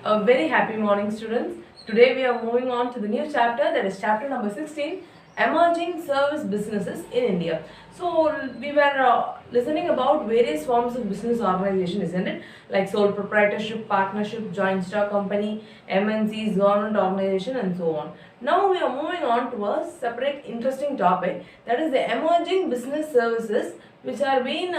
A very happy morning, students. Today we are moving on to the new chapter, that is chapter number 16, Emerging Service Businesses in India. So we were listening about various forms of business organization, isn't it? Like sole proprietorship, partnership, joint stock company, MNCs, government organization, and so on. Now we are moving on to a separate interesting topic, that is the emerging business services which are being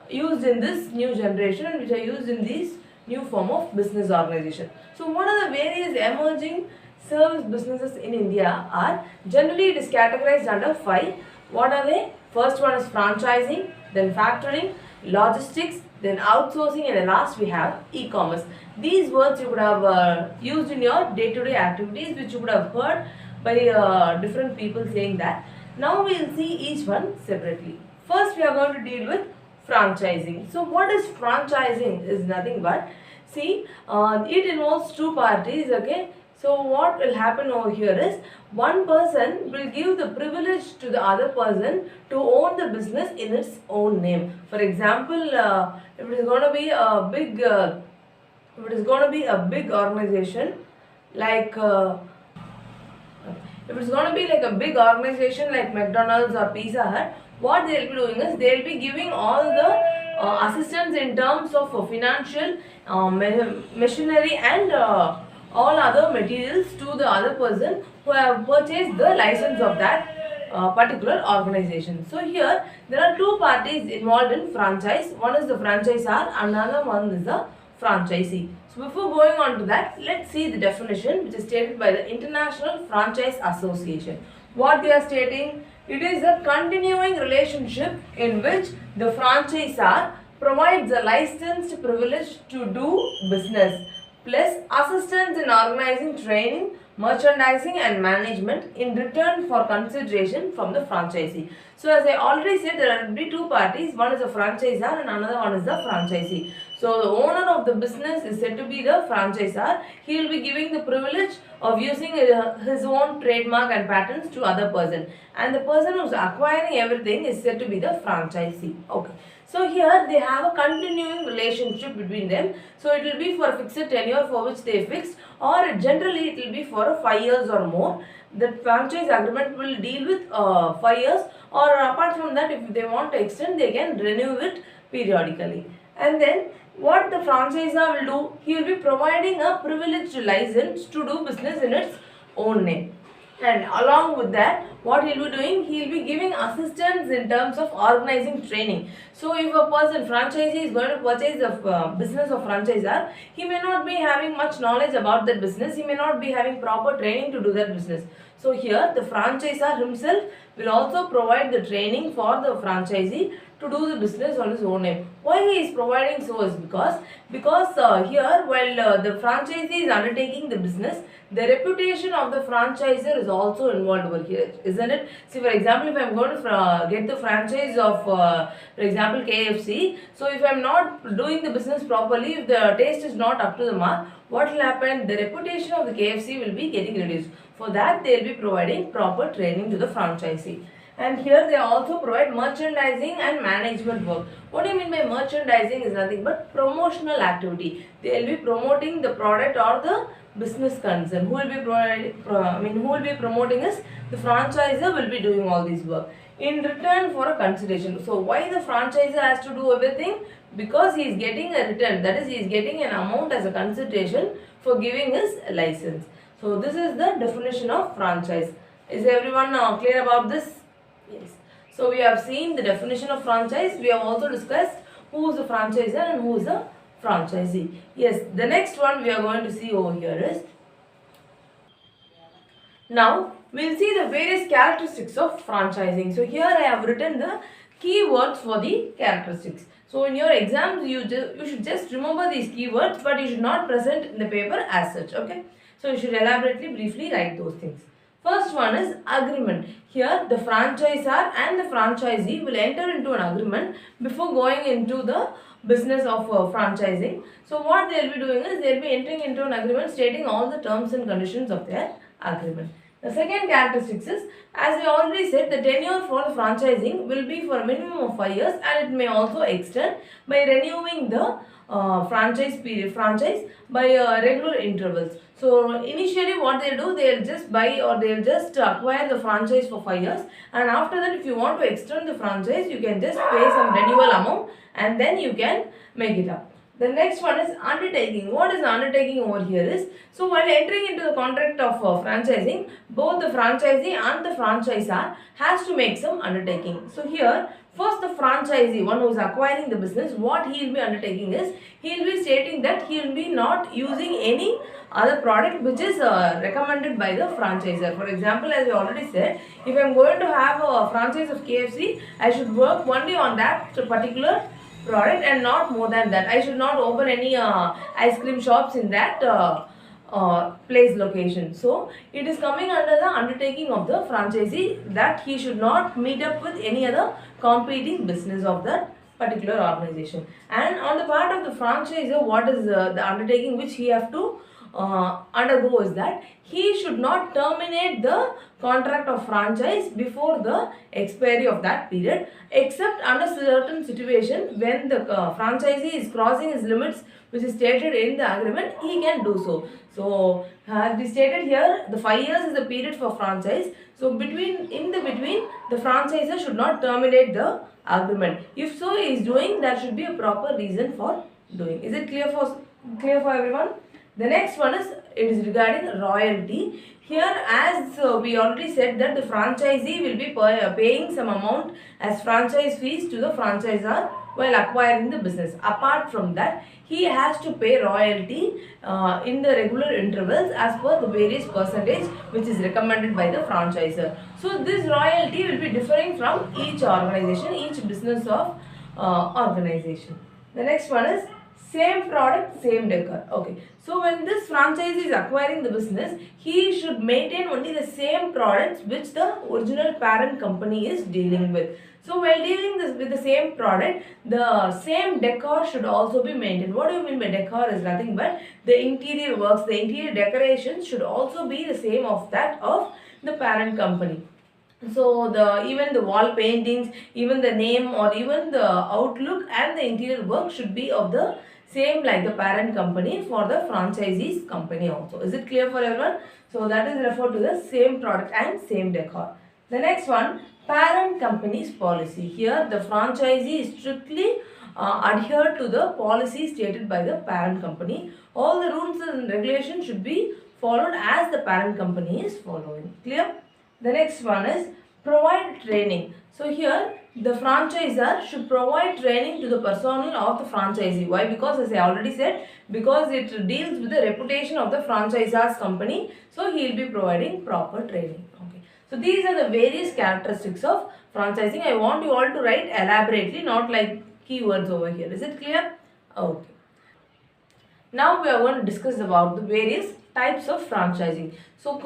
used in this new generation and which are used in these new form of business organization. So what are the various emerging service businesses in India are? Generally it is categorized under 5. What are they? First one is franchising, then factoring, logistics, then outsourcing, and then last we have e-commerce. These words you could have used in your day-to-day activities, which you could have heard by different people saying that. Now we will see each one separately. First we are going to deal with franchising. So what is franchising? Is nothing but, see, it involves two parties, okay. So what will happen over here is, one person will give the privilege to the other person to own the business in its own name. For example, if it is going to be a big organization like if it's going to be like a big organization like McDonald's or Pizza Hut, what they will be doing is they will be giving all the assistance in terms of financial, machinery, and all other materials to the other person who have purchased the license of that particular organization. So here there are two parties involved in franchise. One is the franchisor, another one is the franchisee. So before going on to that, let's see the definition which is stated by the International Franchise Association. What they are stating, it is a continuing relationship in which the franchisor provides a licensed privilege to do business plus assistance in organizing training, merchandising and management in return for consideration from the franchisee. So as I already said, there will be two parties, one is the franchisor and another one is the franchisee. So the owner of the business is said to be the franchisor. He will be giving the privilege of using his own trademark and patents to other person, and the person who is acquiring everything is said to be the franchisee. Okay. So here they have a continuing relationship between them. So it will be for a fixed tenure for which they fixed, or generally it will be for 5 years or more. The franchise agreement will deal with 5 years, or apart from that, if they want to extend, they can renew it periodically. And then what the franchisor will do, he will be providing a privileged license to do business in its own name. And along with that, what he will be doing, he will be giving assistance in terms of organizing training. So if a person, franchisee, is going to purchase the business of franchisor, he may not be having much knowledge about that business. He may not be having proper training to do that business. So here the franchisor himself will also provide the training for the franchisee to do the business on his own name. Why he is providing so is because here while the franchisee is undertaking the business, the reputation of the franchisor is also involved over here, isn't it? See, for example, if I am going to get the franchise of for example KFC, so if I am not doing the business properly, if the taste is not up to the mark, what will happen? The reputation of the KFC will be getting reduced. For that, they will be providing proper training to the franchisee. And here they also provide merchandising and management work. What do you mean by merchandising? Is nothing but promotional activity. They will be promoting the product or the business concern. Who will be promoting is the franchisor will be doing all this work in return for a consideration. So why the franchisor has to do everything? Because he is getting a return, that is, he is getting an amount as a consideration for giving his license. So this is the definition of franchise. Is everyone clear about this? Yes. So we have seen the definition of franchise. We have also discussed who is the franchisor and who is the franchisee. Yes, the next one we are going to see over here is, now we will see the various characteristics of franchising. So here I have written the keywords for the characteristics. So in your exams you should just remember these keywords, but you should not present in the paper as such. Okay. So you should elaborately briefly write those things. First one is agreement. Here the franchisor and the franchisee will enter into an agreement before going into the business of franchising. So what they will be doing is they will be entering into an agreement stating all the terms and conditions of their agreement. The second characteristics is, as we already said, the tenure for the franchising will be for a minimum of 5 years, and it may also extend by renewing the franchise by regular intervals. So initially what they'll do, they'll just buy or they'll just acquire the franchise for 5 years, and after that if you want to extend the franchise, you can just pay some renewal amount and then you can make it up. The next one is undertaking. What is undertaking over here is, so while entering into the contract of franchising, both the franchisee and the franchisor has to make some undertaking. So here, first the franchisee, one who is acquiring the business, what he will be undertaking is, he will be stating that he will be not using any other product which is recommended by the franchisor. For example, as we already said, if I am going to have a franchise of KFC, I should work only on that particular product and not more than that. I should not open any ice cream shops in that place location. So it is coming under the undertaking of the franchisee that he should not meet up with any other competing business of that particular organization. And on the part of the franchisor, what is the undertaking which he have to undergo is that he should not terminate the contract of franchise before the expiry of that period, except under certain situation when the franchisee is crossing his limits which is stated in the agreement, he can do so. So as we stated here, the 5 years is the period for franchise. So in between the franchisor should not terminate the agreement. If so he is doing, there should be a proper reason for doing. Is it clear for everyone? The next one is, it is regarding royalty. Here, as we already said that the franchisee will be paying some amount as franchise fees to the franchisor while acquiring the business. Apart from that, he has to pay royalty in the regular intervals as per the various percentage which is recommended by the franchisor. So this royalty will be differing from each organization, each business of organization. The next one is same product, same decor. Okay. So when this franchisee is acquiring the business, he should maintain only the same products which the original parent company is dealing with. So while dealing with the same product, the same decor should also be maintained. What do you mean by decor is nothing but the interior works, the interior decorations should also be the same of that of the parent company. So even the wall paintings, even the name or even the outlook and the interior work should be of the same like the parent company for the franchisee's company also. Is it clear for everyone? So that is referred to the same product and same decor. The next one, parent company's policy. Here the franchisee is strictly adhere to the policy stated by the parent company. All the rules and regulations should be followed as the parent company is following. Clear? The next one is provide training. So here the franchisor should provide training to the personnel of the franchisee. Why? Because as I already said, because it deals with the reputation of the franchisor's company, so he will be providing proper training. Okay. So these are the various characteristics of franchising. I want you all to write elaborately, not like keywords over here. Is it clear? Okay. Now we are going to discuss about the various types of franchising. So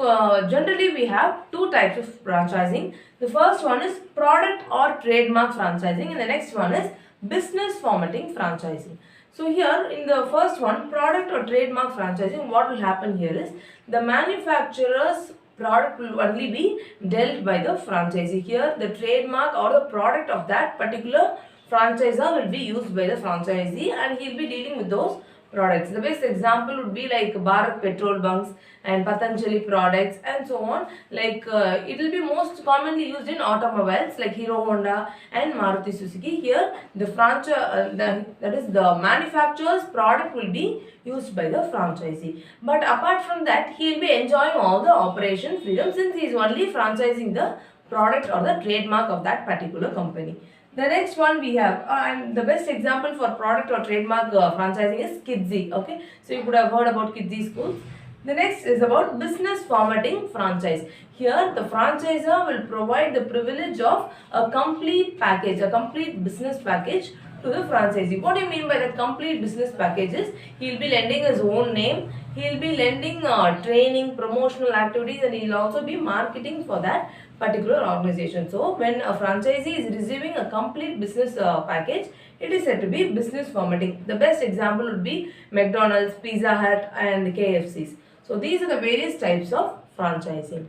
generally we have two types of franchising. The first one is product or trademark franchising, and the next one is business formatting franchising. So here in the first one, product or trademark franchising, what will happen here is the manufacturer's product will only be dealt by the franchisee. Here the trademark or the product of that particular franchisor will be used by the franchisee and he will be dealing with those products. The best example would be like Bharat Petrol Bunks and Patanjali products and so on. Like it will be most commonly used in automobiles like Hero Honda and Maruti Suzuki. Here the that is the manufacturer's product will be used by the franchisee. But apart from that, he will be enjoying all the operation freedom since he is only franchising the product or the trademark of that particular company. The next one we have, and the best example for product or trademark franchising is Kidzee. Okay, so you could have heard about Kidzee schools. The next is about business formatting franchise. Here the franchisor will provide the privilege of a complete package, a complete business package to the franchisee. What do you mean by that complete business packages? He will be lending his own name, he will be lending training, promotional activities, and he will also be marketing for that particular organization. So when a franchisee is receiving a complete business package, it is said to be business formatting. The best example would be McDonald's, Pizza Hut and KFC's. So these are the various types of franchising.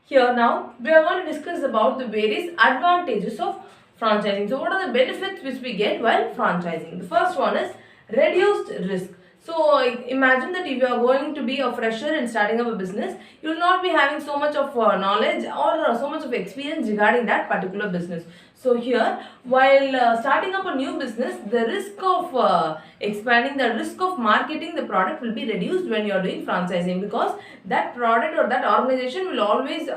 Here now we are going to discuss about the various advantages of franchising. So what are the benefits which we get while franchising? The first one is reduced risk. So imagine that if you are going to be a fresher in starting up a business, you will not be having so much of knowledge or so much of experience regarding that particular business. So here, while starting up a new business, the risk of expanding, the risk of marketing the product will be reduced when you are doing franchising, because that product or that organization will always,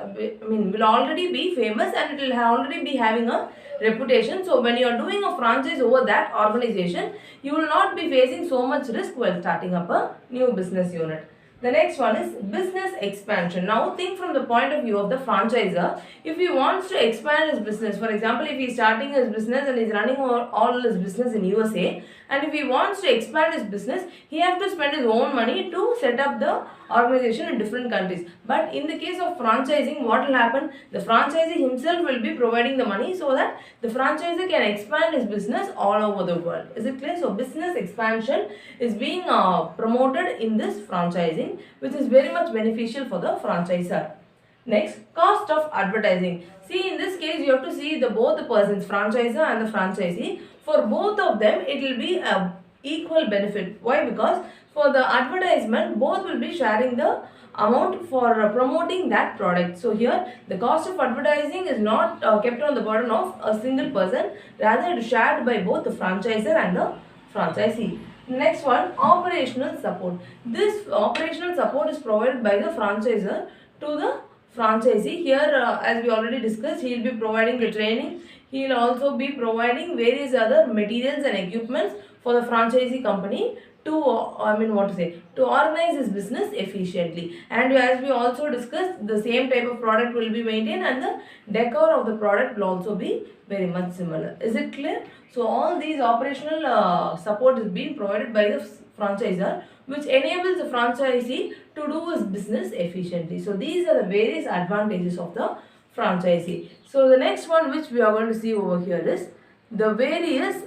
will already be famous and it will already be having a reputation. So when you are doing a franchise over that organization, you will not be facing so much risk while starting up a new business unit. The next one is business expansion. Now think from the point of view of the franchisor. If he wants to expand his business, for example, if he is starting his business and is running all his business in USA, and if he wants to expand his business, he has to spend his own money to set up the organization in different countries. But in the case of franchising, what will happen? The franchisee himself will be providing the money so that the franchisor can expand his business all over the world. Is it clear? So business expansion is being promoted in this franchising, which is very much beneficial for the franchisor. Next, cost of advertising. See, in this case, you have to see both the persons, franchisor and the franchisee. For both of them, it will be a equal benefit. Why? Because for the advertisement, both will be sharing the amount for promoting that product. So here, the cost of advertising is not kept on the burden of a single person. Rather, it is shared by both the franchisor and the franchisee. Next one, operational support. This operational support is provided by the franchisor to the franchisee. Here, as we already discussed, he will be providing the training. He will also be providing various other materials and equipments for the franchisee company to, to organize his business efficiently. And as we also discussed, the same type of product will be maintained and the decor of the product will also be very much similar. Is it clear? So all these operational support is being provided by the franchisor, which enables the franchisee to do his business efficiently. So these are the various advantages of the franchisee. So the next one which we are going to see over here is the various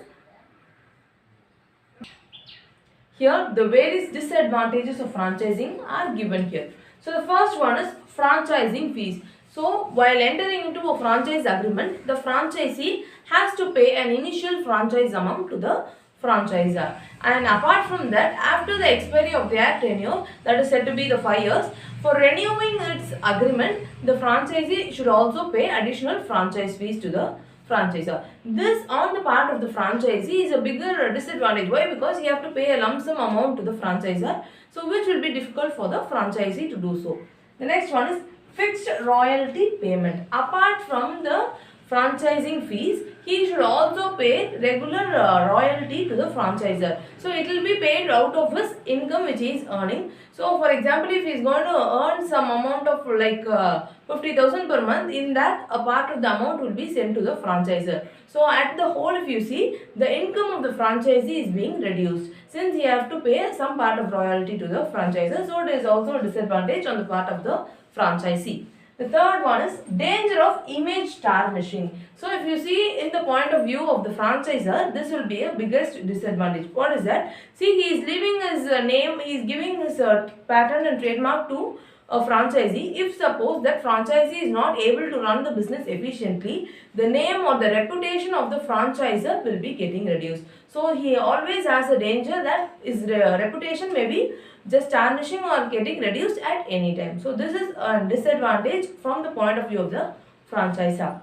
disadvantages of franchising are given here. So the first one is franchising fees. So while entering into a franchise agreement, the franchisee has to pay an initial franchise amount to the franchisor. And apart from that, after the expiry of their tenure, that is said to be the 5 years, for renewing its agreement, the franchisee should also pay additional franchise fees to the franchisor. This on the part of the franchisee is a bigger disadvantage. Why? Because he have to pay a lump sum amount to the franchisor, so which will be difficult for the franchisee to do so. The next one is fixed royalty payment. Apart from the franchising fees, he should also pay regular royalty to the franchisor. So it will be paid out of his income which he is earning. So for example, if he is going to earn some amount of 50,000 per month, in that a part of the amount will be sent to the franchisor. So at the whole, if you see, the income of the franchisee is being reduced since he have to pay some part of royalty to the franchisor. So it is also a disadvantage on the part of the franchisee. The third one is danger of image tarnishing. So if you see in the point of view of the franchisor, this will be a biggest disadvantage. What is that? See, he is leaving his name, he is giving his patent and trademark to a franchisee. If suppose that franchisee is not able to run the business efficiently, the name or the reputation of the franchisor will be getting reduced. So he always has a danger that his reputation may be just tarnishing or getting reduced at any time. So this is a disadvantage from the point of view of the franchisor.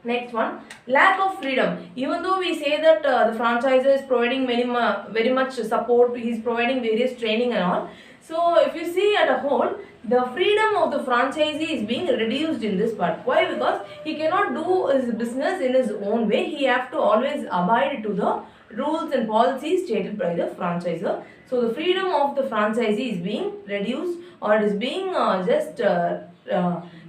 Next one, lack of freedom. Even though we say that the franchisor is providing very much support, he is providing various training and all. So if you see at a whole, the freedom of the franchisee is being reduced in this part. Why? Because he cannot do his business in his own way. He have to always abide to the rules and policies stated by the franchisor. So the freedom of the franchisee is being reduced, or it is being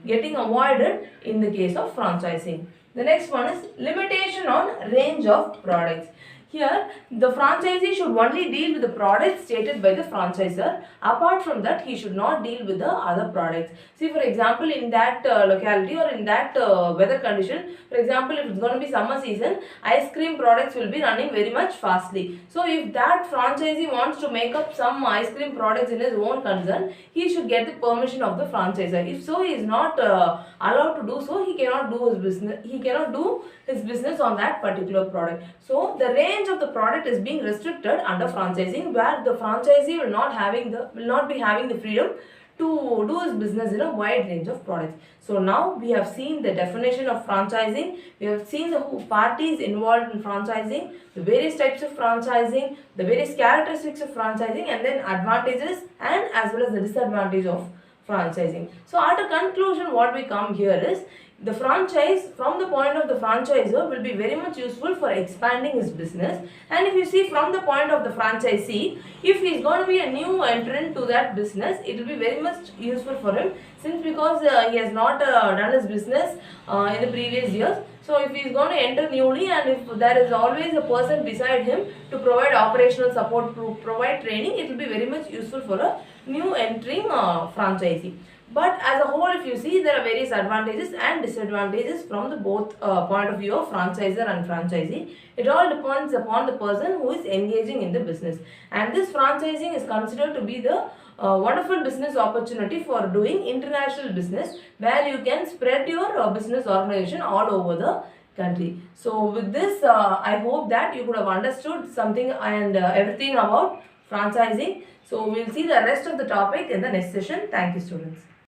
getting avoided in the case of franchising. The next one is limitation on range of products. Here, the franchisee should only deal with the products stated by the franchisor. Apart from that, he should not deal with the other products. See, for example, in that locality or in that weather condition, for example, if it's going to be summer season, ice cream products will be running very much fastly. So, if that franchisee wants to make up some ice cream products in his own concern, he should get the permission of the franchisor. If so, he is not allowed to do so, he cannot do his business. He cannot do his business on that particular product. So, the range of the product is being restricted under franchising, where the franchisee will not be having the freedom to do his business in a wide range of products. So now we have seen the definition of franchising, we have seen the parties involved in franchising, the various types of franchising, the various characteristics of franchising, and then advantages and as well as the disadvantage of franchising. So at a conclusion, what we come here is the franchise from the point of the franchisor will be very much useful for expanding his business. And if you see from the point of the franchisee, if he is going to be a new entrant to that business, it will be very much useful for him, since because he has not done his business in the previous years. So if he is going to enter newly, and if there is always a person beside him to provide operational support, to provide training, it will be very much useful for a new entering franchisee. But as a whole, if you see, there are various advantages and disadvantages from the both point of view of franchisor and franchisee. It all depends upon the person who is engaging in the business. And this franchising is considered to be the wonderful business opportunity for doing international business, where you can spread your business organization all over the country. So with this, I hope that you could have understood something and everything about franchising. So we'll see the rest of the topic in the next session. Thank you, students.